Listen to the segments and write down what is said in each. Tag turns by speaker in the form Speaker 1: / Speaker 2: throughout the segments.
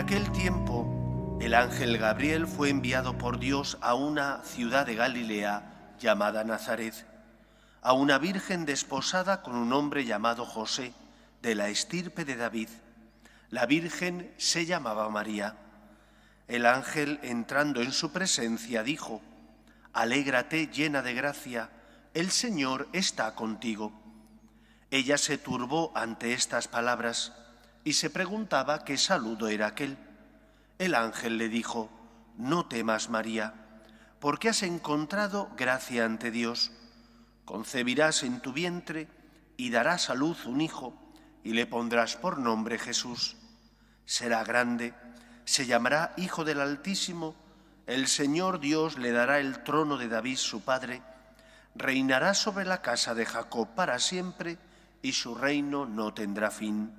Speaker 1: aquel tiempo, el ángel Gabriel fue enviado por Dios a una ciudad de Galilea llamada Nazaret, a una virgen desposada con un hombre llamado José, de la estirpe de David. La virgen se llamaba María. El ángel, entrando en su presencia, dijo: «Alégrate, llena de gracia, el Señor está contigo». Ella se turbó ante estas palabras y se preguntaba qué saludo era aquel. El ángel le dijo: «No temas, María, porque has encontrado gracia ante Dios. Concebirás en tu vientre y darás a luz un hijo, y le pondrás por nombre Jesús. Será grande, se llamará Hijo del Altísimo. El Señor Dios le dará el trono de David su padre. Reinará sobre la casa de Jacob para siempre, y su reino no tendrá fin».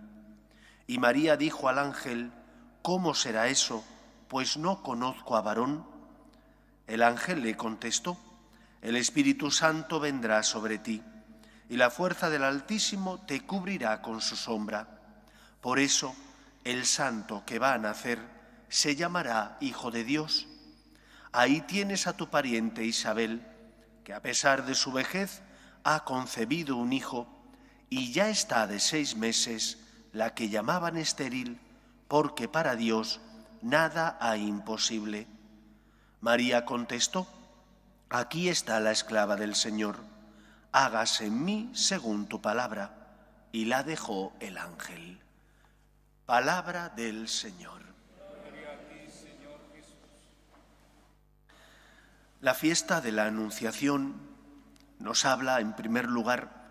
Speaker 1: Y María dijo al ángel: «¿Cómo será eso? Pues no conozco a varón». El ángel le contestó: «El Espíritu Santo vendrá sobre ti, y la fuerza del Altísimo te cubrirá con su sombra. Por eso, el santo que va a nacer se llamará Hijo de Dios. Ahí tienes a tu pariente Isabel, que a pesar de su vejez ha concebido un hijo, y ya está de 6 meses, la que llamaban estéril, porque para Dios nada hay imposible». María contestó: «Aquí está la esclava del Señor, hágase en mí según tu palabra». Y la dejó el ángel. Palabra del Señor.
Speaker 2: Gloria a ti, Señor Jesús.
Speaker 1: La fiesta de la Anunciación nos habla, en primer lugar,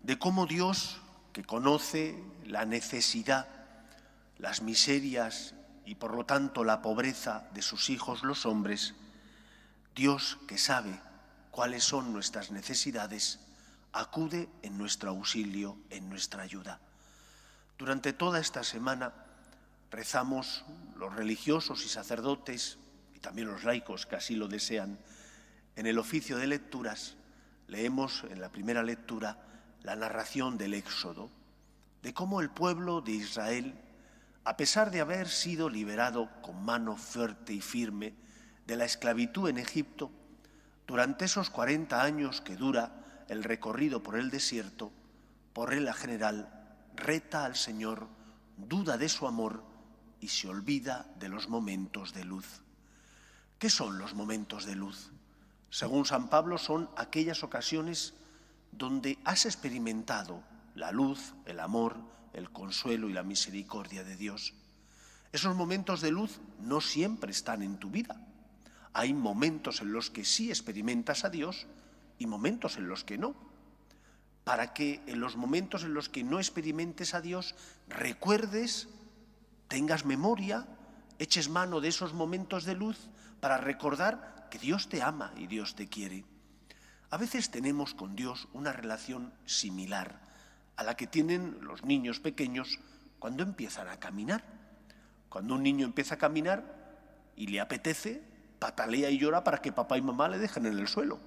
Speaker 1: de cómo Dios, que conoce la necesidad, las miserias y por lo tanto la pobreza de sus hijos los hombres, Dios, que sabe cuáles son nuestras necesidades, acude en nuestro auxilio, en nuestra ayuda. Durante toda esta semana rezamos los religiosos y sacerdotes, y también los laicos que así lo desean, en el oficio de lecturas. Leemos en la primera lectura la narración del Éxodo, de cómo el pueblo de Israel, a pesar de haber sido liberado con mano fuerte y firme de la esclavitud en Egipto, durante esos 40 años que dura el recorrido por el desierto, por regla general, reta al Señor, duda de su amor y se olvida de los momentos de luz. ¿Qué son los momentos de luz? Según San Pablo, son aquellas ocasiones donde has experimentado la luz, el amor, el consuelo y la misericordia de Dios. Esos momentos de luz no siempre están en tu vida. Hay momentos en los que sí experimentas a Dios y momentos en los que no. Para que en los momentos en los que no experimentes a Dios, recuerdes, tengas memoria, eches mano de esos momentos de luz para recordar que Dios te ama y Dios te quiere. A veces tenemos con Dios una relación similar a la que tienen los niños pequeños cuando empiezan a caminar. Cuando un niño empieza a caminar y le apetece, patalea y llora para que papá y mamá le dejen en el suelo.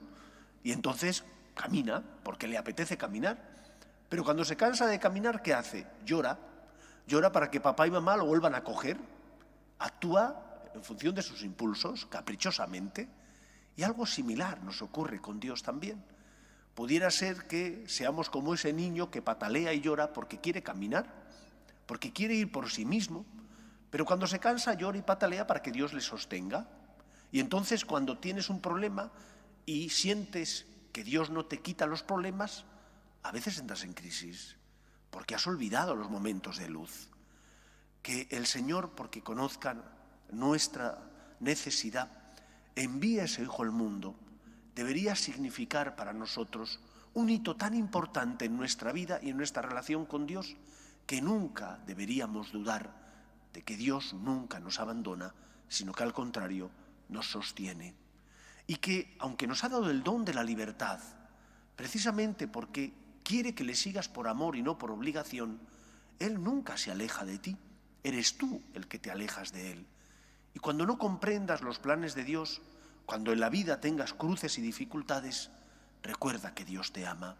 Speaker 1: Y entonces camina porque le apetece caminar. Pero cuando se cansa de caminar, ¿qué hace? Llora. Llora para que papá y mamá lo vuelvan a coger. Actúa en función de sus impulsos, caprichosamente. Y algo similar nos ocurre con Dios también. Pudiera ser que seamos como ese niño que patalea y llora porque quiere caminar, porque quiere ir por sí mismo, pero cuando se cansa llora y patalea para que Dios le sostenga. Y entonces cuando tienes un problema y sientes que Dios no te quita los problemas, a veces entras en crisis, porque has olvidado los momentos de luz. Que el Señor, porque conozcan nuestra necesidad, envía a ese Hijo al mundo, debería significar para nosotros un hito tan importante en nuestra vida y en nuestra relación con Dios, que nunca deberíamos dudar de que Dios nunca nos abandona, sino que al contrario nos sostiene. Y que, aunque nos ha dado el don de la libertad, precisamente porque quiere que le sigas por amor y no por obligación, Él nunca se aleja de ti, eres tú el que te alejas de Él. Y cuando no comprendas los planes de Dios, cuando en la vida tengas cruces y dificultades, recuerda que Dios te ama.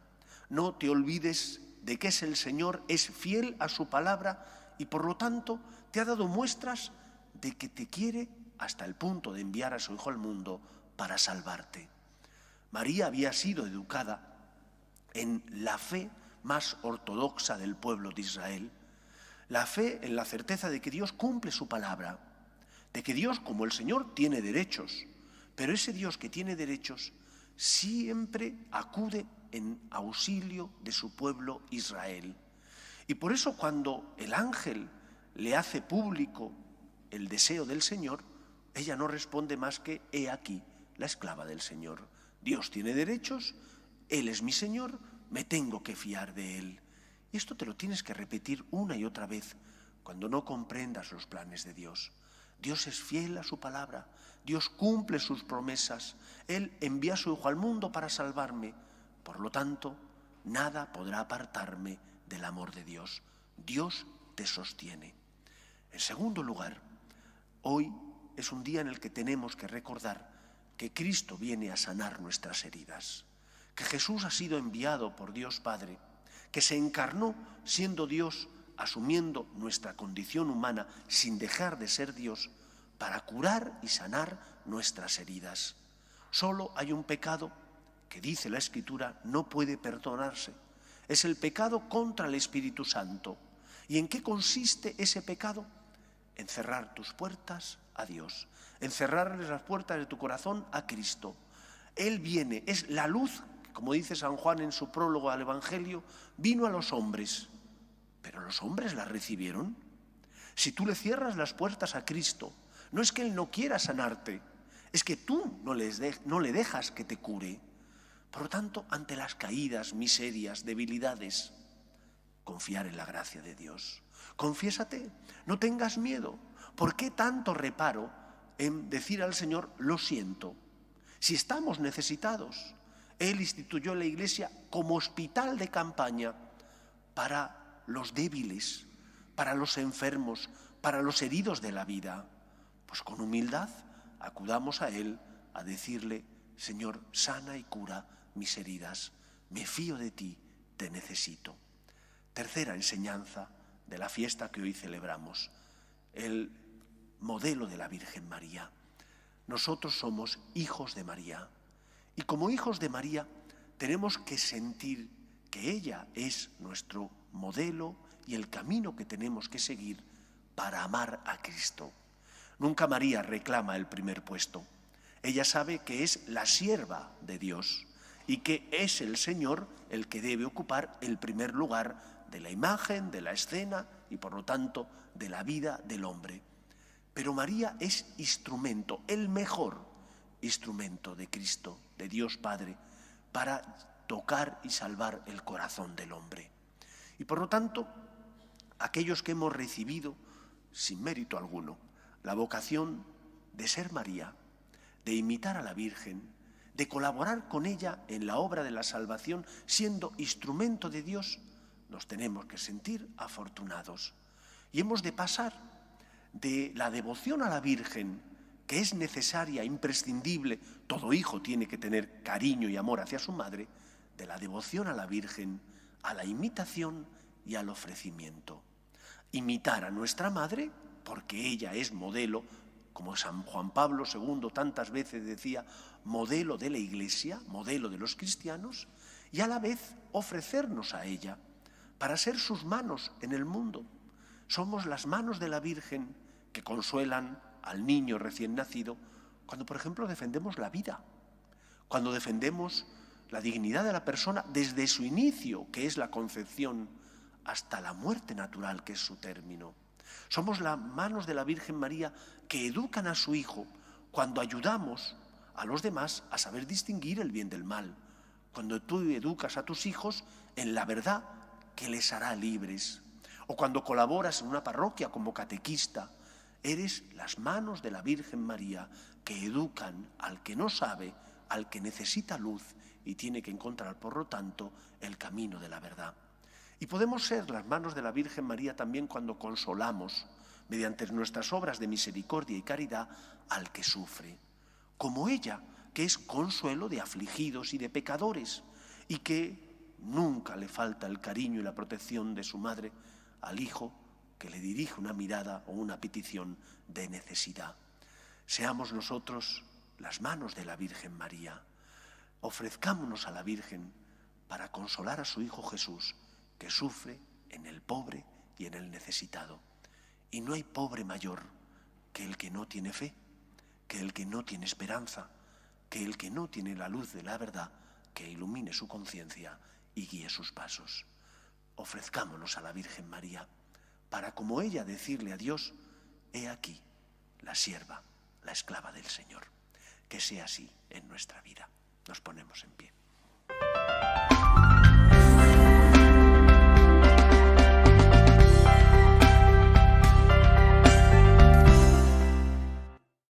Speaker 1: No te olvides de que es el Señor, es fiel a su palabra y por lo tanto te ha dado muestras de que te quiere hasta el punto de enviar a su Hijo al mundo para salvarte. María había sido educada en la fe más ortodoxa del pueblo de Israel, la fe en la certeza de que Dios cumple su palabra, de que Dios, como el Señor, tiene derechos, pero ese Dios que tiene derechos siempre acude en auxilio de su pueblo Israel. Y por eso cuando el ángel le hace público el deseo del Señor, ella no responde más que: he aquí la esclava del Señor. Dios tiene derechos, Él es mi Señor, me tengo que fiar de Él. Y esto te lo tienes que repetir una y otra vez cuando no comprendas los planes de Dios. Dios es fiel a su palabra, Dios cumple sus promesas, Él envía a su Hijo al mundo para salvarme. Por lo tanto, nada podrá apartarme del amor de Dios. Dios te sostiene. En segundo lugar, hoy es un día en el que tenemos que recordar que Cristo viene a sanar nuestras heridas, que Jesús ha sido enviado por Dios Padre, que se encarnó siendo Dios, asumiendo nuestra condición humana sin dejar de ser Dios, para curar y sanar nuestras heridas. Solo hay un pecado que, dice la Escritura, no puede perdonarse. Es el pecado contra el Espíritu Santo. ¿Y en qué consiste ese pecado? En cerrar tus puertas a Dios, en cerrarles las puertas de tu corazón a Cristo. Él viene, es la luz, como dice San Juan en su prólogo al Evangelio, vino a los hombres, pero los hombres la recibieron. Si tú le cierras las puertas a Cristo, no es que Él no quiera sanarte, es que tú no le dejas que te cure. Por lo tanto, ante las caídas, miserias, debilidades, confiar en la gracia de Dios. Confiésate, no tengas miedo. ¿Por qué tanto reparo en decir al Señor: lo siento? Si estamos necesitados, Él instituyó la Iglesia como hospital de campaña para los débiles, para los enfermos, para los heridos de la vida. Pues con humildad acudamos a Él a decirle: Señor, sana y cura mis heridas, me fío de ti, te necesito. Tercera enseñanza de la fiesta que hoy celebramos, el modelo de la Virgen María. Nosotros somos hijos de María y como hijos de María tenemos que sentir que ella es nuestro modelo y el camino que tenemos que seguir para amar a Cristo. Nunca María reclama el primer puesto. Ella sabe que es la sierva de Dios y que es el Señor el que debe ocupar el primer lugar de la imagen, de la escena y por lo tanto de la vida del hombre. Pero María es instrumento, el mejor instrumento de Cristo, de Dios Padre, para tocar y salvar el corazón del hombre. Y por lo tanto, aquellos que hemos recibido, sin mérito alguno, la vocación de ser María, de imitar a la Virgen, de colaborar con ella en la obra de la salvación, siendo instrumento de Dios, nos tenemos que sentir afortunados. Y hemos de pasar de la devoción a la Virgen, que es necesaria, imprescindible, todo hijo tiene que tener cariño y amor hacia su madre, de la devoción a la Virgen, a la imitación y al ofrecimiento. Imitar a nuestra madre, porque ella es modelo, como San Juan Pablo II tantas veces decía, modelo de la Iglesia, modelo de los cristianos, y a la vez ofrecernos a ella para ser sus manos en el mundo. Somos las manos de la Virgen que consuelan al niño recién nacido cuando, por ejemplo, defendemos la vida, cuando defendemos la dignidad de la persona desde su inicio, que es la concepción, hasta la muerte natural, que es su término. Somos las manos de la Virgen María que educan a su hijo cuando ayudamos a los demás a saber distinguir el bien del mal, cuando tú educas a tus hijos en la verdad que les hará libres, o cuando colaboras en una parroquia como catequista. Eres las manos de la Virgen María que educan al que no sabe, al que necesita luz y tiene que encontrar, por lo tanto, el camino de la verdad. Y podemos ser las manos de la Virgen María también cuando consolamos, mediante nuestras obras de misericordia y caridad, al que sufre, como ella, que es consuelo de afligidos y de pecadores, y que nunca le falta el cariño y la protección de su madre al hijo que le dirige una mirada o una petición de necesidad. Seamos nosotros las manos de la Virgen María. Ofrezcámonos a la Virgen para consolar a su Hijo Jesús, que sufre en el pobre y en el necesitado. Y no hay pobre mayor que el que no tiene fe, que el que no tiene esperanza, que el que no tiene la luz de la verdad que ilumine su conciencia y guíe sus pasos. Ofrezcámonos a la Virgen María para, como ella, decirle a Dios: he aquí la sierva, la esclava del Señor. Que sea así en nuestra vida. Nos ponemos en pie.